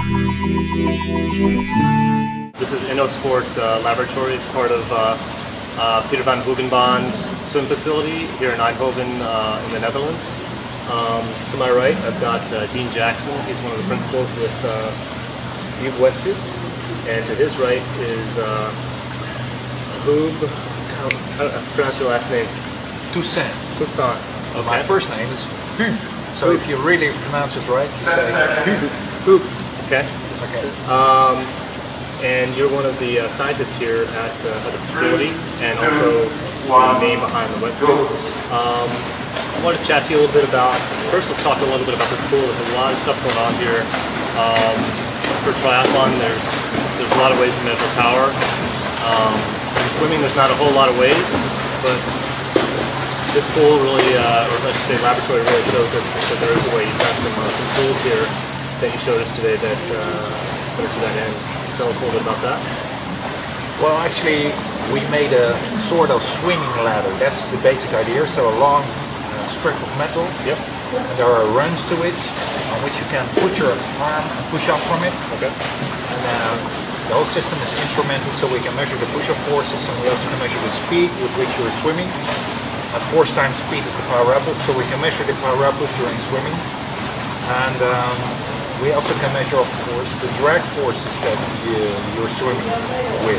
This is InnoSport Laboratory. It's part of Peter van Hoegenbond's swim facility here in Eindhoven in the Netherlands. To my right, I've got Dean Jackson. He's one of the principals with Huub Wetsuits. And to his right is Huub, how do I pronounce your last name? Toussaint. Toussaint. Okay. My first name is Huub. So if you really pronounce it right, you say Huub. Huub. Okay. Okay. And you're one of the scientists here at the facility, and also the name behind the wetsuit. I want to chat to you a little bit about, first let's talk a little bit about this pool. There's a lot of stuff going on here. For triathlon, there's a lot of ways to measure power. In swimming, there's not a whole lot of ways, but this pool really, or let's say laboratory, really shows that there is a way. You've got some tools here that you showed us today that are to that end. Tell us a little bit about that. Well, actually, we made a sort of swimming ladder. That's the basic idea. So a long strip of metal. Yep. And there are rungs to it, on which you can put your arm and push up from it. Okay. And the whole system is instrumented, so we can measure the push-up forces, and we also can measure the speed with which you're swimming. And force times speed is the power output, so we can measure the power output during swimming. And we also can measure, of course, the drag forces that you're swimming with.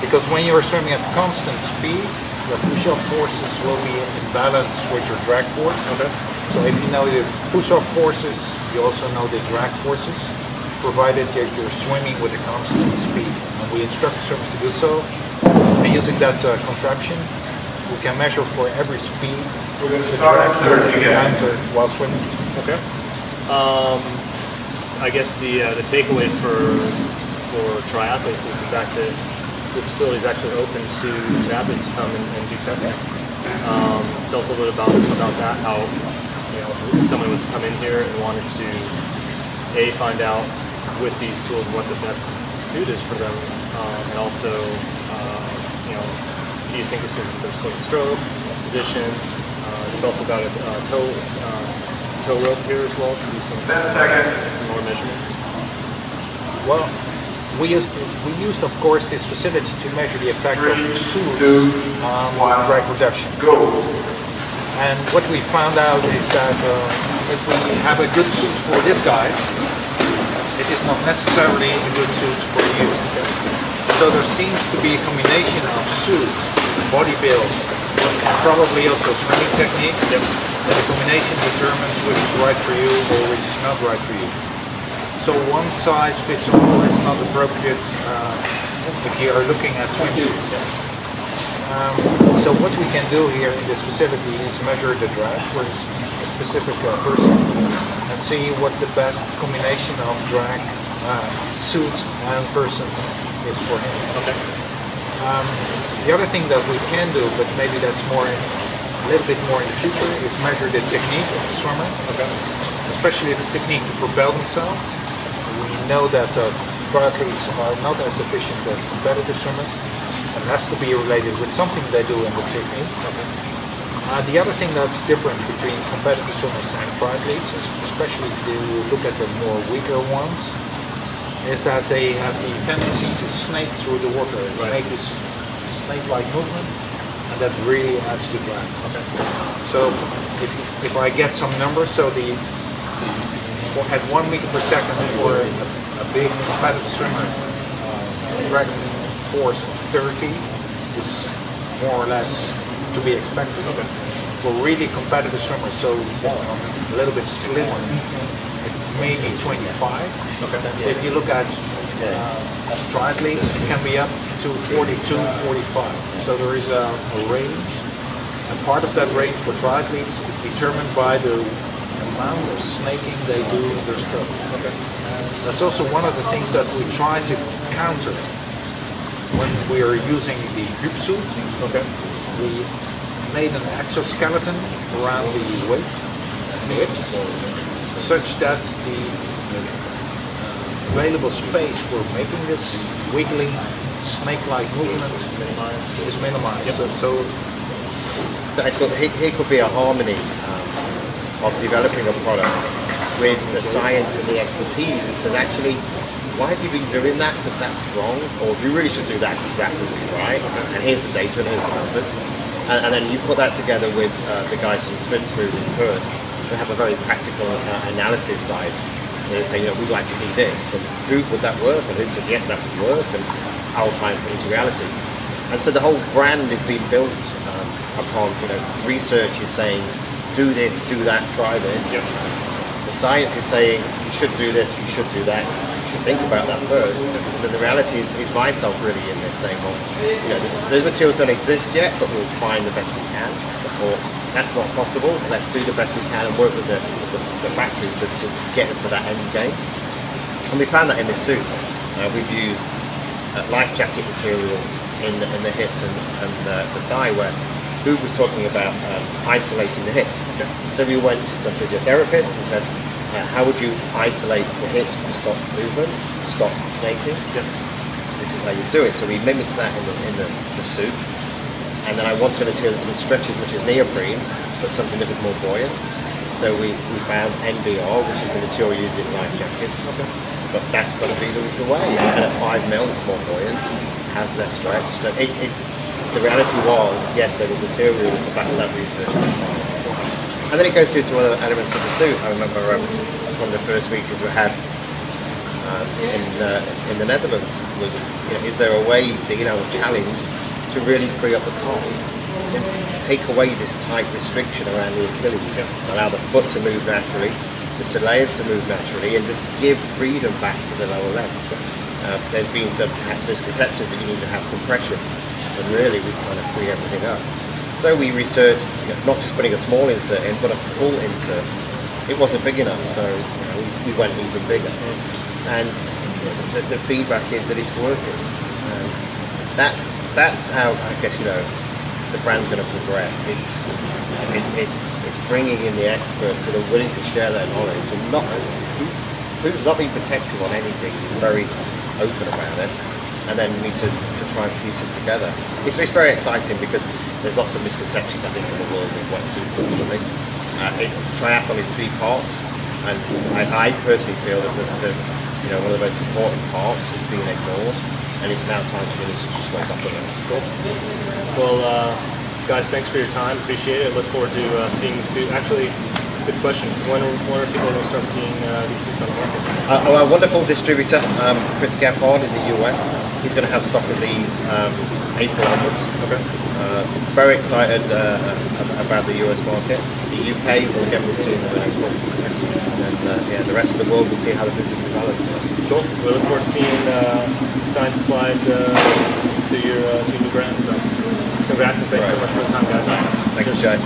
Because when you're swimming at constant speed, the push-up forces will be in balance with your drag force. Okay. So if you know the push-up forces, you also know the drag forces, provided that you're swimming with a constant speed. And we instruct the swimmers to do so. And using that contraption, we can measure for every speed the drag you encounter while swimming. Okay. I guess the takeaway for triathletes is the fact that this facility is actually open to athletes to come and do testing. Tell us a little bit about that. How, if someone was to come in here and wanted to find out with these tools what the best suit is for them, and also idiosyncrasies of their swing stroke, position. You've also got a toe rope here as well to do some more measurements. Well, we used, of course, this facility to measure the effect of suits on drag reduction. And what we found out is that if we have a good suit for this guy, it is not necessarily a good suit for you. So there seems to be a combination of suit, body build, and probably also swimming technique. That the combination determines which is right for you or which is not right for you. So one size fits all is not appropriate if you are looking at swimsuits. So what we can do here in this facility is measure the drag for a specific person and see what the best combination of drag, suit and person is for him. Okay. The other thing that we can do, but maybe that's a little bit more in the future, is measure the technique of the swimmer. Okay. Especially the technique to propel themselves. We know that triathletes are not as efficient as competitive swimmers, and has to be related with something they do in the technique. Okay. The other thing that's different between competitive swimmers and triathletes, especially if you look at the more weaker ones, is that they have the tendency to snake through the water. They make this snake-like movement, and that really adds to drag. Okay. So if I get some numbers, so at 1 meter per second for a big competitive swimmer, drag force of 30 is more or less to be expected. Okay. For really competitive swimmers, so a little bit slimmer, maybe 25. Okay. If you look at triathletes, it can be up to 42, 45. So there is a range, and part of that range for triathletes is determined by the amount of snaking they do in their stroke. Okay. That's also one of the things that we try to counter when we are using the Huub suit. Okay. We made an exoskeleton around the waist and hips, such that the available space for making this wiggling, snake-like movement is minimized. Yep. So here could be a harmony of developing a product with the science and the expertise that says, actually, why have you been doing that? Because that's wrong. Or you really should do that because that would be right. And here's the data and here's the numbers. And then you put that together with the guys from Sprint Smooth in Perth who have a very practical analysis side. They say, we'd like to see this. And who would that work? And who says, yes, that would work. And I'll try and put it into reality. And so the whole brand is being built upon, research is saying, do this, do that, try this. Yep. The science is saying, you should do this, you should do that. You should think about that first. But the reality is myself really in this, saying, well, those materials don't exist yet, but we'll find the best we can. Or that's not possible. Let's do the best we can and work with the factories to get us to that end game. And we found that in this suit. We've used life jacket materials in the hips and the thigh, where Huub was talking about isolating the hips. Okay. So we went to some physiotherapists and said, how would you isolate the hips to stop movement, to stop snaking? Yep. This is how you do it. So we mimicked that in the suit. And then I wanted a material that would stretch as much as neoprene, but something that was more buoyant. So we found NBR, which is the material used in life jackets. Okay. But that's going to be the way. And at 5 mil, it's more buoyant, has less stretch. So the reality was, yes, there was materials to back that research and science. And then it goes through to other elements of the suit. I remember one of the first meetings we had in the Netherlands was, is there a way, Dino, a challenge to really free up the car, to take away this tight restriction around the Achilles, allow the foot to move naturally, the soleus to move naturally, and just give freedom back to the lower leg. There's been some perhaps misconceptions that you need to have compression, but really we kind of free everything up. So we researched not just putting a small insert in, but a full insert. It wasn't big enough, so we went even bigger. And the feedback is that it's working. That's how I guess the brand's going to progress. It's bringing in the experts that are willing to share their knowledge, and who's not being protective on anything, very open about it, and then we need to try and piece this together. It's very exciting because there's lots of misconceptions, I think, in the world of wetsuits and swimming. Triathlon is 3 parts, and I personally feel that one of the most important parts is being ignored, and it's now time to really just wake up on it. Cool. Well, guys, thanks for your time. Appreciate it. Look forward to seeing the suit. Actually, good question. When are people going to start seeing these suits on the market? Our wonderful distributor, Chris Gappard in the US, he's going to have stock of these April onwards. Okay. Very excited about the US market. The UK will get me soon in April. And then the rest of the world will see how the business develops. Cool. We look forward to seeing science applied to your new brand. So congrats and thanks so much for the time, guys. Thank you, Jay.